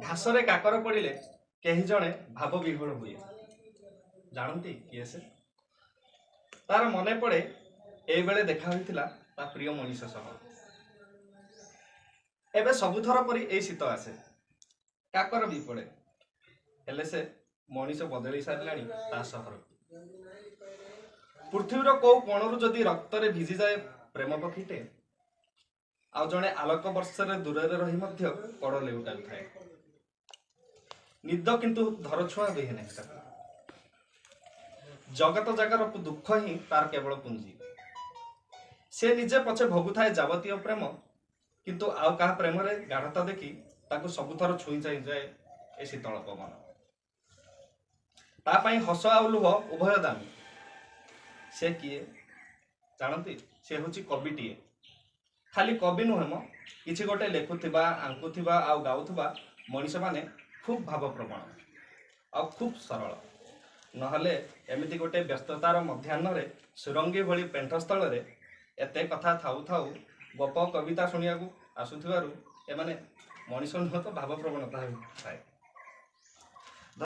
घासरे काकर पड़िले केही जणे भाव विह्वल हुए। जानती किए से? तार मने पड़े एई बेले देखा होइतिला ता प्रिय मनीष सह। एबे सबुथर परी एई शीत आसे, काकर भी पड़े, हेले से मनीष बदली सारिलाणी ता सहर। पृथ्वीर कौ कोणरू जदि रक्तरे भिजी जाए प्रेम पक्षीटे, आउ जणे आलोक वर्षरे दूरे रही मध्य कड़ लेउटा थाए। निद किंतु धर छुआ दुहे नहीं। जगत जगार दुख ही तार केवल पुंजी। से निजे पछे भोगुथाए जावतीय प्रेम, किंतु आउ कहा प्रेम रे गाढ़ता देखी ताकू सबुथर छुई जाए ए शीतल पवन। ता पई हस आउ लुह उभय दामी। से किए जानती? से होची कविटीए। खाली कवि नुहे म, किछि गोटे लेखुथिबा आंकुथिबा आउ गाउथिबा मनीष माने खूब भावप्रवण आ खूब सरल। नहले एमिति गोटे व्यस्ततार मध्याह्न रे सुरंगी भली पेंठस्थल रे एते कथा थाउ थाउ गप कविता शुणिया आसुथिबारु एमाने मनीष नुह तो भावप्रवणता थाए।